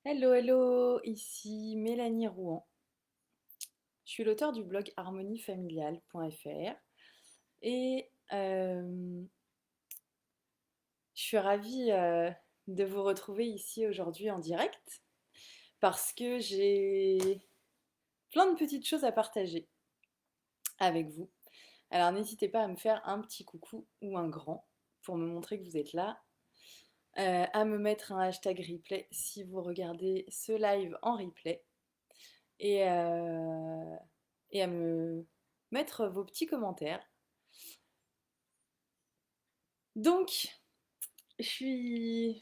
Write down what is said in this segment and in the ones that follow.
Hello, hello, ici Mélanie Rouen. Je suis l'auteur du blog harmoniefamiliale.fr et je suis ravie de vous retrouver ici aujourd'hui en direct parce que j'ai plein de petites choses à partager avec vous. Alors n'hésitez pas à me faire un petit coucou ou un grand pour me montrer que vous êtes là, à me mettre un hashtag replay si vous regardez ce live en replay et, euh, et à me mettre vos petits commentaires. Donc, je suis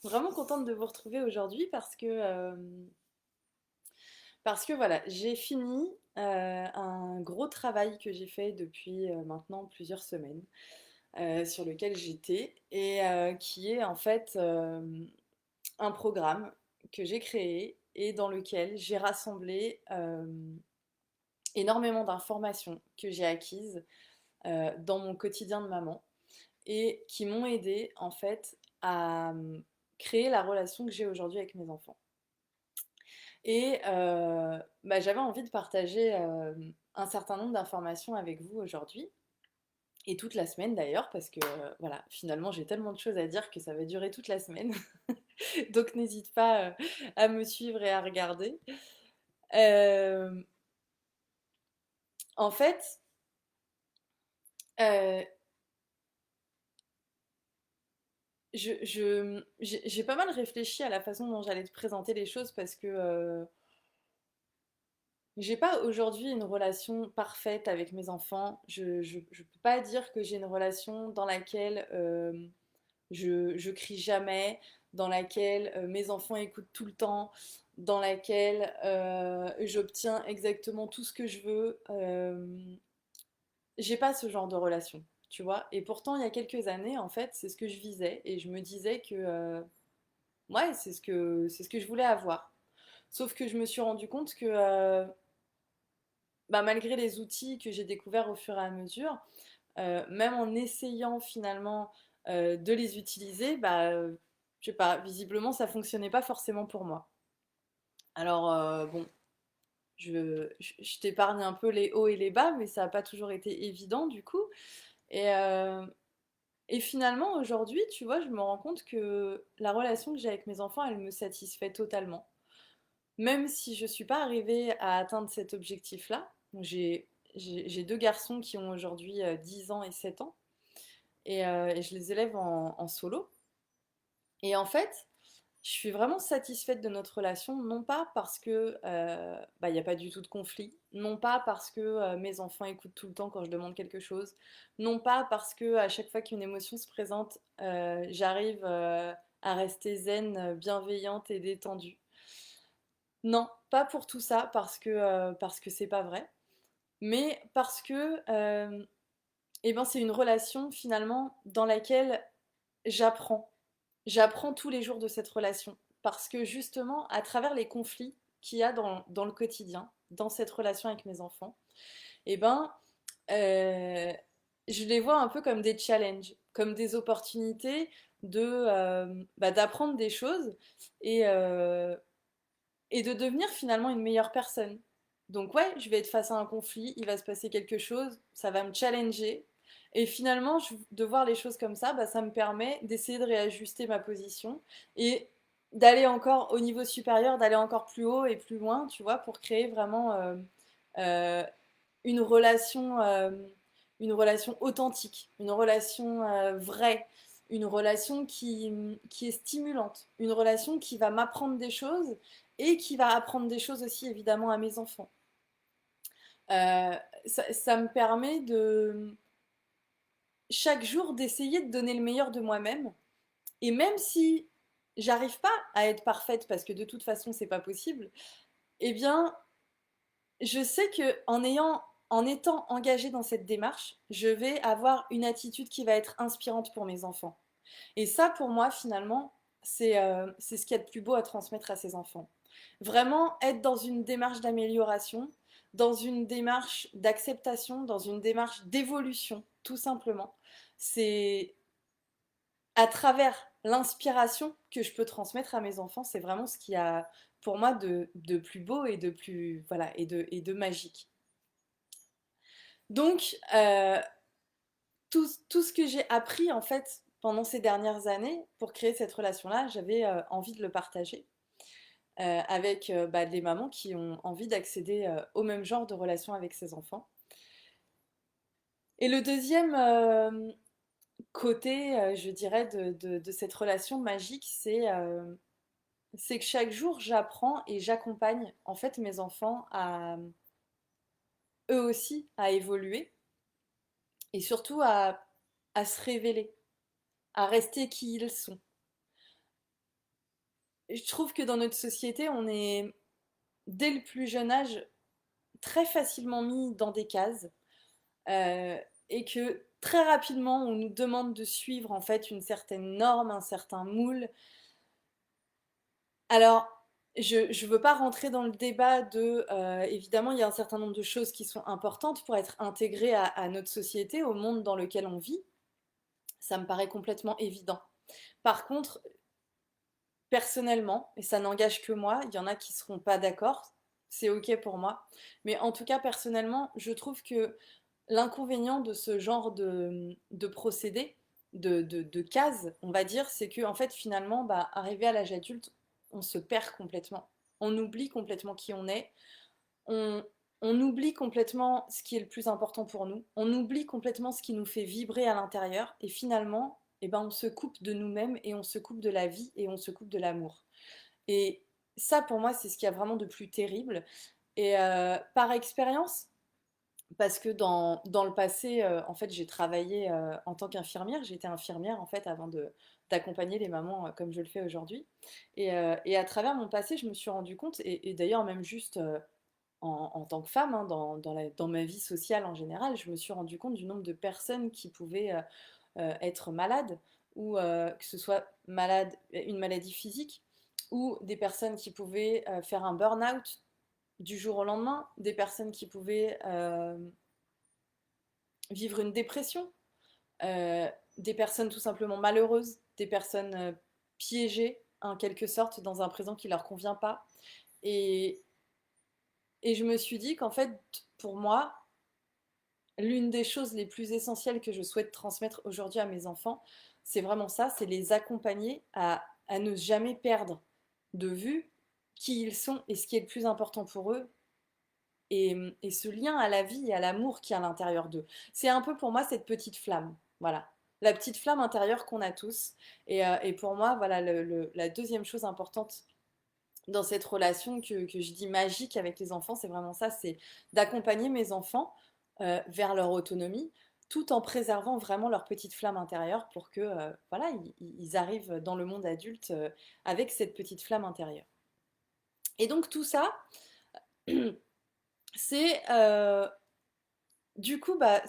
vraiment contente de vous retrouver aujourd'hui parce que voilà, j'ai fini un gros travail que j'ai fait depuis maintenant plusieurs semaines, sur lequel j'étais, et qui est en fait un programme que j'ai créé et dans lequel j'ai rassemblé énormément d'informations que j'ai acquises dans mon quotidien de maman et qui m'ont aidé en fait à créer la relation que j'ai aujourd'hui avec mes enfants. Et bah, j'avais envie de partager un certain nombre d'informations avec vous aujourd'hui et toute la semaine d'ailleurs parce que voilà, finalement j'ai tellement de choses à dire que ça va durer toute la semaine. Donc n'hésite pas à me suivre et à regarder. Euh, En fait, euh, j'ai pas mal réfléchi à la façon dont j'allais te présenter les choses parce que j'ai pas aujourd'hui une relation parfaite avec mes enfants. Je peux pas dire que j'ai une relation dans laquelle je crie jamais, dans laquelle mes enfants écoutent tout le temps, dans laquelle j'obtiens exactement tout ce que je veux. J'ai pas ce genre de relation, tu vois. Et pourtant, il y a quelques années, en fait, c'est ce que je visais et je me disais que ouais, c'est ce que je voulais avoir. Sauf que je me suis rendu compte que bah, malgré les outils que j'ai découverts au fur et à mesure, même en essayant finalement de les utiliser, bah, je sais pas, visiblement ça fonctionnait pas forcément pour moi. Alors bon, je t'épargne un peu les hauts et les bas, mais ça n'a pas toujours été évident du coup. Et, euh, et finalement aujourd'hui, tu vois, je me rends compte que la relation que j'ai avec mes enfants, elle me satisfait totalement. Même si je suis pas arrivée à atteindre cet objectif-là, j'ai deux garçons qui ont aujourd'hui 10 ans et 7 ans, et je les élève en solo. Et en fait, je suis vraiment satisfaite de notre relation, non pas parce que bah, il n'y a pas du tout de conflit, non pas parce que mes enfants écoutent tout le temps quand je demande quelque chose, non pas parce que à chaque fois qu'une émotion se présente, j'arrive à rester zen, bienveillante et détendue. Non, pas pour tout ça, parce que c'est pas vrai, mais parce que eh ben, c'est une relation finalement dans laquelle j'apprends. J'apprends tous les jours de cette relation. Parce que justement, à travers les conflits qu'il y a dans le quotidien, dans cette relation avec mes enfants, eh ben, euh, je les vois un peu comme des challenges, comme des opportunités bah, d'apprendre des choses et, euh, et de devenir finalement une meilleure personne. Donc ouais, je vais être face à un conflit, il va se passer quelque chose, ça va me challenger. Et finalement, de voir les choses comme ça, bah, ça me permet d'essayer de réajuster ma position et d'aller encore au niveau supérieur, d'aller encore plus haut et plus loin, tu vois, pour créer vraiment euh, une relation, euh, une relation authentique, une relation vraie, une relation qui est stimulante, une relation qui va m'apprendre des choses et qui va apprendre des choses aussi évidemment à mes enfants. Euh, Ça me permet de chaque jour d'essayer de donner le meilleur de moi-même. Et même si j'arrive pas à être parfaite parce que de toute façon c'est pas possible, eh bien je sais que en étant engagée dans cette démarche, je vais avoir une attitude qui va être inspirante pour mes enfants. Et ça, pour moi, finalement, c'est ce qu'il y a de plus beau à transmettre à ses enfants. Vraiment être dans une démarche d'amélioration, dans une démarche d'acceptation, dans une démarche d'évolution, tout simplement. C'est à travers l'inspiration que je peux transmettre à mes enfants, c'est vraiment ce qu'il y a pour moi de plus beau et de plus voilà et de magique. Donc tout ce que j'ai appris en fait pendant ces dernières années pour créer cette relation-là, j'avais envie de le partager avec bah, les mamans qui ont envie d'accéder au même genre de relation avec ses enfants. Et le deuxième côté, je dirais, de cette relation magique, c'est que chaque jour, j'apprends et j'accompagne en fait mes enfants à eux aussi à évoluer et surtout à se révéler, à rester qui ils sont. Je trouve que dans notre société, on est dès le plus jeune âge très facilement mis dans des cases euh, et que très rapidement on nous demande de suivre en fait une certaine norme, un certain moule. Alors, je ne veux pas rentrer dans le débat de, évidemment, il y a un certain nombre de choses qui sont importantes pour être intégrées à notre société, au monde dans lequel on vit. Ça me paraît complètement évident. Par contre, personnellement, et ça n'engage que moi, il y en a qui ne seront pas d'accord, c'est ok pour moi, mais en tout cas, personnellement, je trouve que l'inconvénient de ce genre de procédé, de cases, on va dire, c'est que en fait, finalement, bah, arrivé à l'âge adulte, on se perd complètement. On oublie complètement qui on est. On, on oublie complètement ce qui est le plus important pour nous. On oublie complètement ce qui nous fait vibrer à l'intérieur. Et finalement, eh ben, on se coupe de nous-mêmes et on se coupe de la vie et on se coupe de l'amour. Et ça, pour moi, c'est ce qu'il y a vraiment de plus terrible. Et par expérience, parce que dans le passé, en fait, j'ai travaillé en tant qu'infirmière. J'étais infirmière, en fait, avant d'accompagner les mamans comme je le fais aujourd'hui. Et à travers mon passé, je me suis rendu compte, et d'ailleurs même juste en tant que femme, hein, dans ma vie sociale en général, je me suis rendu compte du nombre de personnes qui pouvaient être malades, ou que ce soit malade, une maladie physique, ou des personnes qui pouvaient faire un burn-out du jour au lendemain, des personnes qui pouvaient vivre une dépression, euh, des personnes tout simplement malheureuses, des personnes piégées en quelque sorte dans un présent qui leur convient pas. Et, et je me suis dit qu'en fait, pour moi, l'une des choses les plus essentielles que je souhaite transmettre aujourd'hui à mes enfants, c'est vraiment ça, c'est les accompagner à ne jamais perdre de vue qui ils sont et ce qui est le plus important pour eux et ce lien à la vie et à l'amour qui est à l'intérieur d'eux. C'est un peu pour moi cette petite flamme, voilà. La petite flamme intérieure qu'on a tous. Et pour moi, voilà, la deuxième chose importante dans cette relation que je dis magique avec les enfants, c'est vraiment ça, c'est d'accompagner mes enfants vers leur autonomie, tout en préservant vraiment leur petite flamme intérieure pour que voilà, ils arrivent dans le monde adulte avec cette petite flamme intérieure. Et donc tout ça, c'est du coup, bah,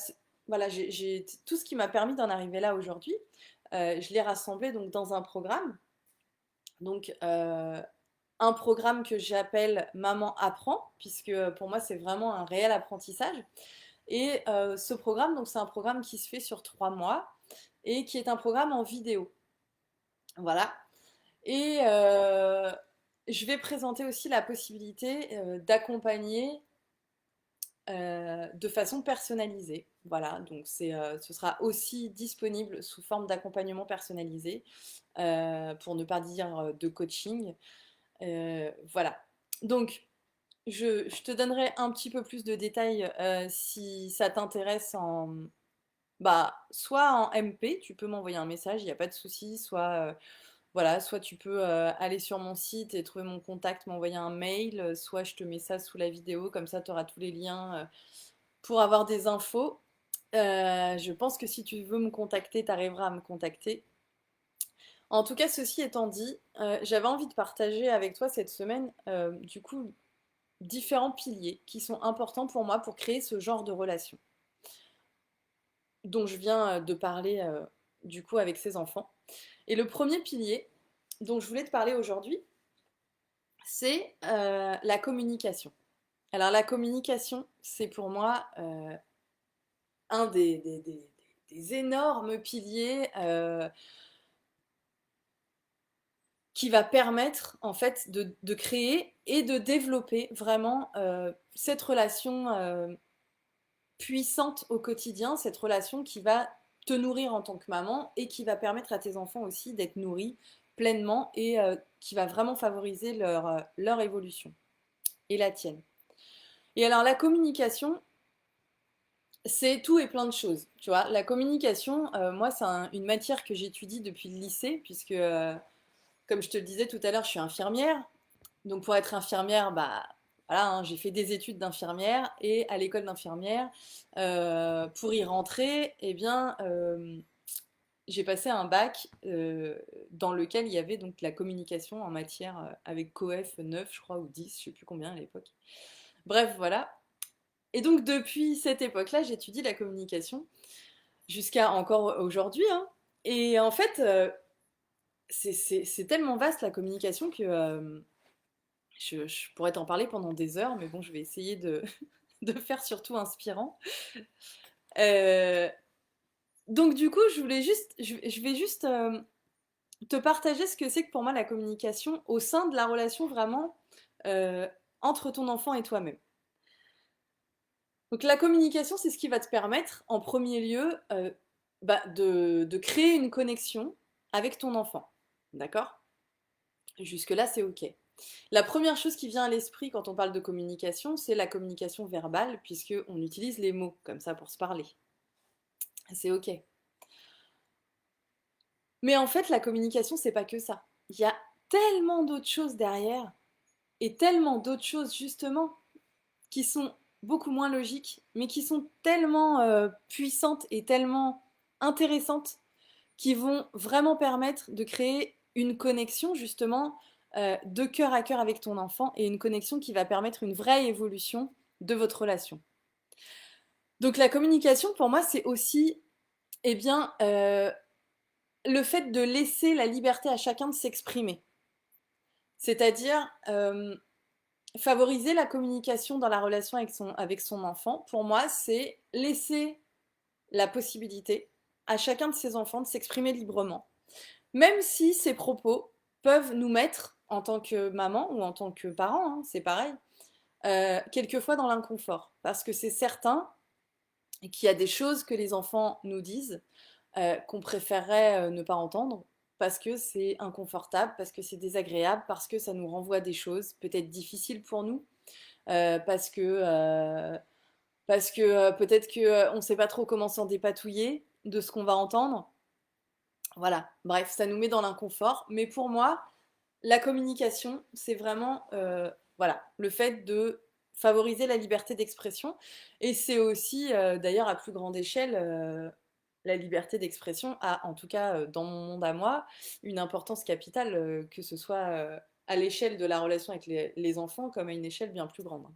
voilà, j'ai tout ce qui m'a permis d'en arriver là aujourd'hui. Je l'ai rassemblé donc dans un programme. Donc, un programme que j'appelle Maman apprend, puisque pour moi, c'est vraiment un réel apprentissage. Et ce programme, donc c'est un programme qui se fait sur 3 mois et qui est un programme en vidéo. Voilà. Et je vais présenter aussi la possibilité d'accompagner de façon personnalisée. Voilà, donc ce sera aussi disponible sous forme d'accompagnement personnalisé, pour ne pas dire de coaching. Voilà. Donc, je te donnerai un petit peu plus de détails si ça t'intéresse bah, soit en MP, tu peux m'envoyer un message, il n'y a pas de souci, soit voilà, soit tu peux aller sur mon site et trouver mon contact, m'envoyer un mail, soit je te mets ça sous la vidéo, comme ça tu auras tous les liens pour avoir des infos. Je pense que si tu veux me contacter, tu arriveras à me contacter. En tout cas, ceci étant dit, j'avais envie de partager avec toi cette semaine, du coup, différents piliers qui sont importants pour moi pour créer ce genre de relation dont je viens de parler du coup avec ces enfants. Et le premier pilier dont je voulais te parler aujourd'hui, c'est la communication. Alors la communication, c'est pour moi un des énormes piliers. qui va permettre en fait de créer et de développer vraiment cette relation puissante au quotidien, cette relation qui va te nourrir en tant que maman et qui va permettre à tes enfants aussi d'être nourris pleinement et qui va vraiment favoriser leur évolution et la tienne. Et alors la communication, c'est tout et plein de choses. Tu vois, la communication, moi, c'est une matière que j'étudie depuis le lycée, puisque, comme je te le disais tout à l'heure, je suis infirmière. Donc, pour être infirmière, bah, voilà, hein, j'ai fait des études d'infirmière et à l'école d'infirmière, pour y rentrer, eh bien, j'ai passé un bac dans lequel il y avait donc la communication en matière avec COEF 9, je crois, ou 10, je sais plus combien à l'époque. Bref, voilà. Et donc, depuis cette époque-là, j'étudie la communication jusqu'à encore aujourd'hui, hein. Et en fait, c'est tellement vaste la communication que je pourrais t'en parler pendant des heures, mais bon, je vais essayer de faire surtout inspirant. Euh, donc du coup, je vais juste te partager ce que c'est que pour moi la communication au sein de la relation vraiment euh, entre ton enfant et toi-même. Donc la communication, c'est ce qui va te permettre, en premier lieu, de créer une connexion avec ton enfant. D'accord? Jusque-là, c'est OK. La première chose qui vient à l'esprit quand on parle de communication, c'est la communication verbale, puisqu'on utilise les mots comme ça pour se parler. C'est OK. Mais en fait, la communication, c'est pas que ça. Il y a tellement d'autres choses derrière, et tellement d'autres choses, justement, qui sont beaucoup moins logiques, mais qui sont tellement puissantes et tellement intéressantes, qui vont vraiment permettre de créer une connexion, justement, de cœur à cœur avec ton enfant, et une connexion qui va permettre une vraie évolution de votre relation. Donc la communication, pour moi, c'est aussi, eh bien, le fait de laisser la liberté à chacun de s'exprimer. C'est-à-dire favoriser la communication dans la relation avec son enfant. Pour moi, c'est laisser la possibilité à chacun de ses enfants de s'exprimer librement. Même si ces propos peuvent nous mettre, en tant que maman ou en tant que parent, hein, c'est pareil, quelquefois dans l'inconfort. Parce que c'est certain qu'il y a des choses que les enfants nous disent qu'on préférerait ne pas entendre parce que c'est inconfortable, parce que c'est désagréable, parce que ça nous renvoie à des choses peut-être difficiles pour nous, parce que, peut-être qu'on ne sait pas trop comment s'en dépatouiller de ce qu'on va entendre. Voilà, bref, ça nous met dans l'inconfort. Mais pour moi, la communication, c'est vraiment voilà, le fait de favoriser la liberté d'expression. Et c'est aussi, d'ailleurs, à plus grande échelle, la liberté d'expression a, en tout cas dans mon monde à moi, une importance capitale, que ce soit à l'échelle de la relation avec les enfants comme à une échelle bien plus grande.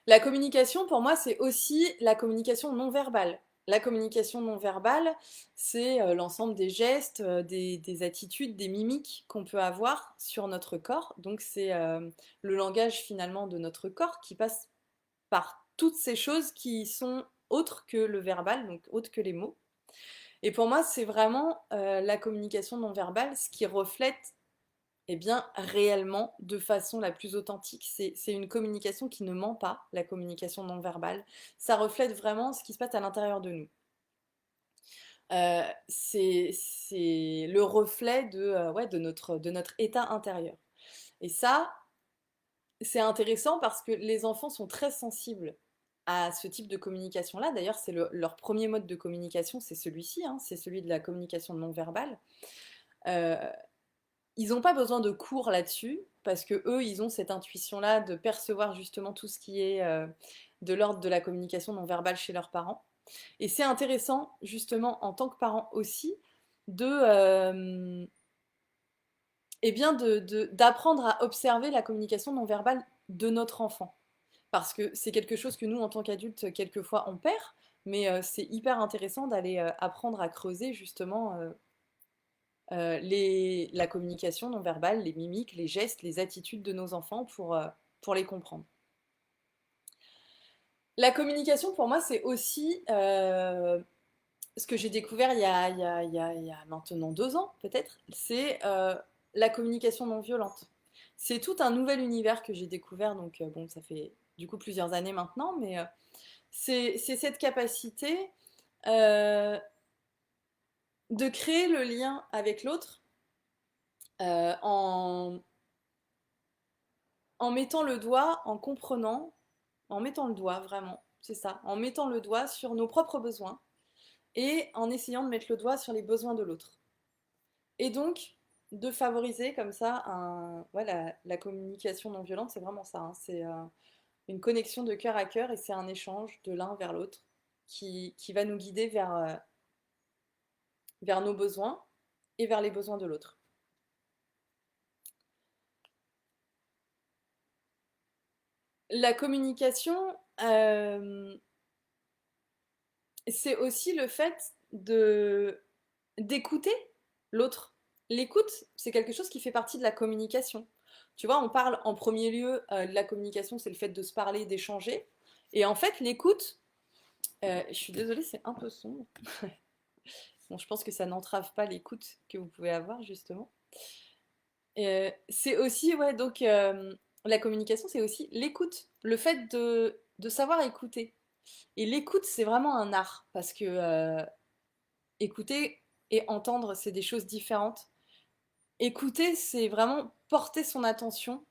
La communication, pour moi, c'est aussi la communication non verbale. La communication non verbale, c'est l'ensemble des gestes, des attitudes, des mimiques qu'on peut avoir sur notre corps. Donc c'est le langage finalement de notre corps qui passe par toutes ces choses qui sont autres que le verbal, donc autres que les mots. Et pour moi, c'est vraiment la communication non verbale, ce qui reflète eh bien, réellement, de façon la plus authentique. C'est une communication qui ne ment pas, la communication non verbale. Ça reflète vraiment ce qui se passe à l'intérieur de nous. C'est le reflet ouais, de notre état intérieur. Et ça, c'est intéressant parce que les enfants sont très sensibles à ce type de communication-là. D'ailleurs, c'est leur premier mode de communication, c'est celui-ci, hein, c'est celui de la communication non verbale. Euh, Ils n'ont pas besoin de cours là-dessus, parce que eux, ils ont cette intuition-là de percevoir justement tout ce qui est de l'ordre de la communication non verbale chez leurs parents. Et c'est intéressant, justement, en tant que parent aussi, de, eh bien d'apprendre à observer la communication non verbale de notre enfant. Parce que c'est quelque chose que nous, en tant qu'adultes, quelquefois, on perd, mais c'est hyper intéressant d'aller apprendre à creuser, justement, la communication non verbale, les mimiques, les gestes, les attitudes de nos enfants pour les comprendre. La communication, pour moi, c'est aussi ce que j'ai découvert il y a maintenant 2 ans, peut-être, c'est la communication non violente. C'est tout un nouvel univers que j'ai découvert, donc bon, ça fait du coup plusieurs années maintenant, mais c'est cette capacité euh, de créer le lien avec l'autre en mettant le doigt, en comprenant, en mettant le doigt vraiment, c'est ça, en mettant le doigt sur nos propres besoins et en essayant de mettre le doigt sur les besoins de l'autre. Et donc, de favoriser comme ça voilà, la communication non violente, c'est vraiment ça, hein, c'est une connexion de cœur à cœur et c'est un échange de l'un vers l'autre qui va nous guider vers nos besoins et vers les besoins de l'autre. La communication, c'est aussi le fait de d'écouter l'autre. L'écoute, c'est quelque chose qui fait partie de la communication. Tu vois, on parle en premier lieu de la communication, c'est le fait de se parler, d'échanger. Et en fait, l'écoute, je suis désolée, c'est un peu sombre. Bon, je pense que ça n'entrave pas l'écoute que vous pouvez avoir, justement. C'est aussi, ouais, donc la communication, c'est aussi l'écoute, le fait de savoir écouter. Et l'écoute, c'est vraiment un art, parce que écouter et entendre, c'est des choses différentes. Écouter, c'est vraiment porter son attention,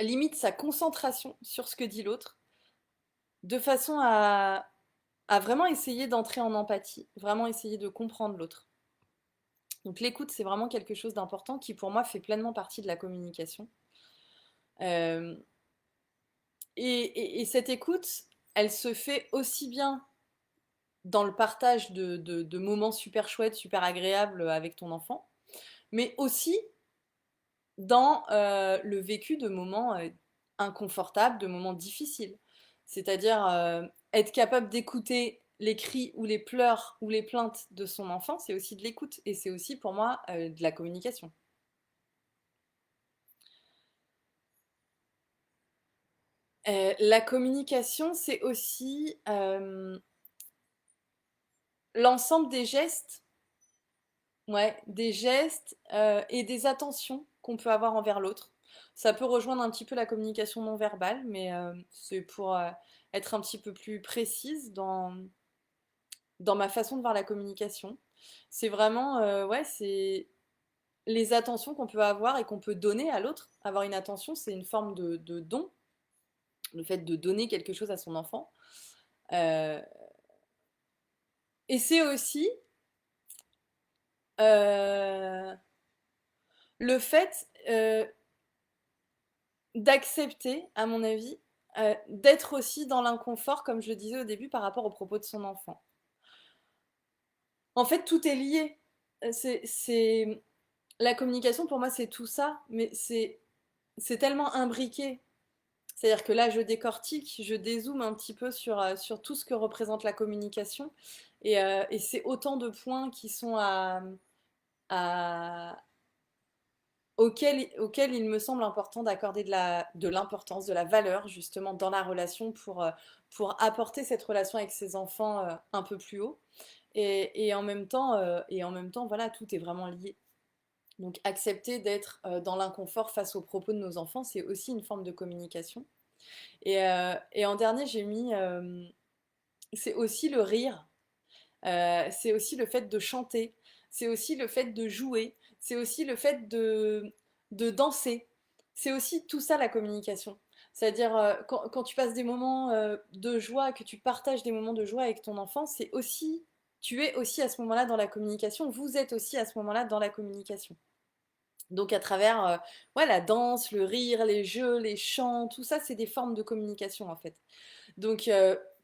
limite sa concentration sur ce que dit l'autre, de façon à vraiment essayer d'entrer en empathie, vraiment essayer de comprendre l'autre. Donc l'écoute, c'est vraiment quelque chose d'important qui pour moi fait pleinement partie de la communication. Euh, et cette écoute, elle se fait aussi bien dans le partage de moments super chouettes, super agréables avec ton enfant, mais aussi dans le vécu de moments inconfortables, de moments difficiles. C'est-à-dire être capable d'écouter les cris ou les pleurs ou les plaintes de son enfant, c'est aussi de l'écoute et c'est aussi pour moi de la communication. La communication, c'est aussi l'ensemble des gestes, ouais, des gestes et des attentions qu'on peut avoir envers l'autre. Ça peut rejoindre un petit peu la communication non verbale, mais c'est pour être un petit peu plus précise dans ma façon de voir la communication. C'est vraiment, ouais, c'est les attentions qu'on peut avoir et qu'on peut donner à l'autre. Avoir une attention, c'est une forme de don, le fait de donner quelque chose à son enfant. Euh, et c'est aussi euh, le fait d'accepter, à mon avis, d'être aussi dans l'inconfort, comme je le disais au début, par rapport aux propos de son enfant. En fait, tout est lié. C'est la communication pour moi, c'est tout ça, mais c'est tellement imbriqué. C'est-à-dire que là, je décortique, je dézoome un petit peu sur tout ce que représente la communication, et c'est autant de points qui sont à, auquel il me semble important d'accorder de l'importance, de la valeur justement dans la relation pour apporter cette relation avec ses enfants un peu plus haut. Et en même temps, voilà, tout est vraiment lié. Donc accepter d'être dans l'inconfort face aux propos de nos enfants, c'est aussi une forme de communication. Et en dernier, j'ai mis, c'est aussi le rire, c'est aussi le fait de chanter, c'est aussi le fait de jouer, c'est aussi le fait de danser. C'est aussi tout ça la communication. C'est-à-dire quand tu passes des moments de joie, que tu partages des moments de joie avec ton enfant, c'est aussi, tu es aussi à ce moment-là dans la communication, vous êtes aussi à ce moment-là dans la communication. Donc à travers ouais, la danse, le rire, les jeux, les chants, tout ça, c'est des formes de communication en fait. Donc,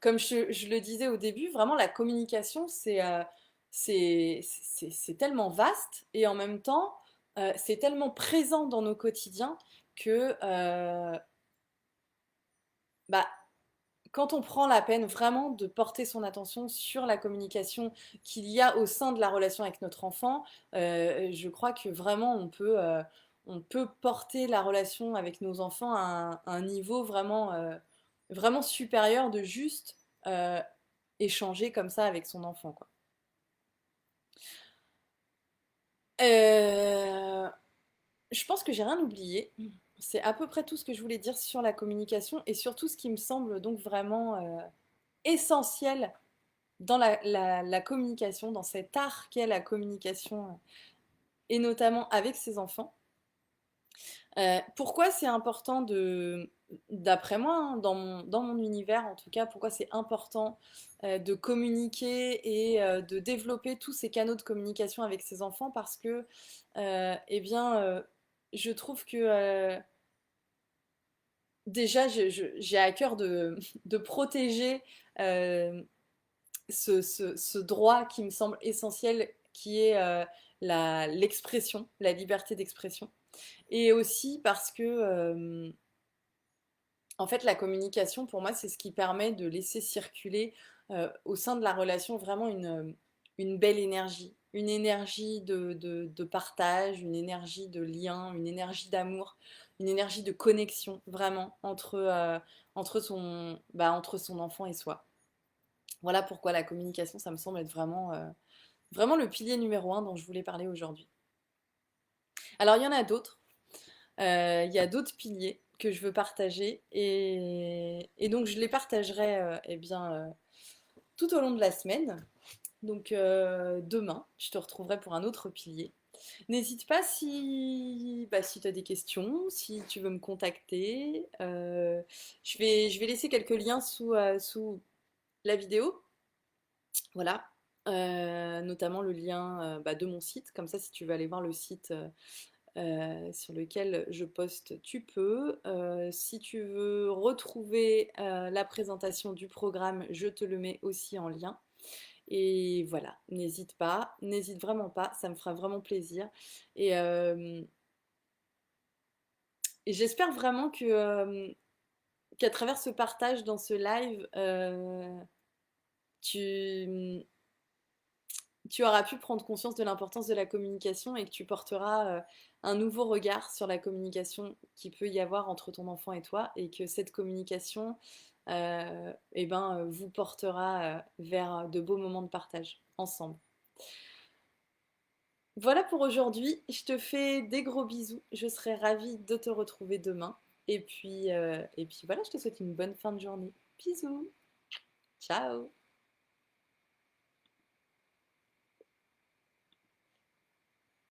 comme je le disais au début, vraiment la communication, c'est tellement vaste et en même temps, c'est tellement présent dans nos quotidiens que bah, quand on prend la peine vraiment de porter son attention sur la communication qu'il y a au sein de la relation avec notre enfant, je crois que vraiment on peut porter la relation avec nos enfants à un niveau vraiment, vraiment supérieur de juste échanger comme ça avec son enfant, quoi. Euh, je pense que j'ai rien oublié. C'est à peu près tout ce que je voulais dire sur la communication et surtout ce qui me semble donc vraiment essentiel dans la communication, dans cet art qu'est la communication, et notamment avec ses enfants. Pourquoi c'est important d'après moi, hein, dans mon univers en tout cas, pourquoi c'est important de communiquer et de développer tous ces canaux de communication avec ses enfants? Parce que, eh bien, je trouve que déjà, j'ai à cœur de protéger euh, ce droit qui me semble essentiel, qui est l'expression, la liberté d'expression. Et aussi parce que, en fait, la communication, pour moi, c'est ce qui permet de laisser circuler au sein de la relation vraiment une belle énergie. Une énergie de partage, une énergie de lien, une énergie d'amour, une énergie de connexion, vraiment, entre son enfant et soi. Voilà pourquoi la communication, ça me semble être vraiment le pilier numéro un dont je voulais parler aujourd'hui. Alors, il y en a d'autres. Il y a d'autres piliers que je veux partager et donc je les partagerai eh bien, tout au long de la semaine. Donc demain, je te retrouverai pour un autre pilier. N'hésite pas si tu as des questions, si tu veux me contacter. Je vais laisser quelques liens sous la vidéo. Voilà. Notamment le lien de mon site. Comme ça, si tu veux aller voir le site sur lequel je poste, tu peux. Si tu veux retrouver la présentation du programme, je te le mets aussi en lien. Et voilà, n'hésite pas, n'hésite vraiment pas, ça me fera vraiment plaisir. Et, euh, et j'espère vraiment qu'à travers ce partage dans ce live, tu, tu auras pu prendre conscience de l'importance de la communication et que tu porteras un nouveau regard sur la communication qui peut y avoir entre ton enfant et toi et que cette communication vous portera vers de beaux moments de partage ensemble. Voilà pour aujourd'hui, je te fais des gros bisous, je serai ravie de te retrouver demain et puis voilà, je te souhaite une bonne fin de journée. Bisous, ciao.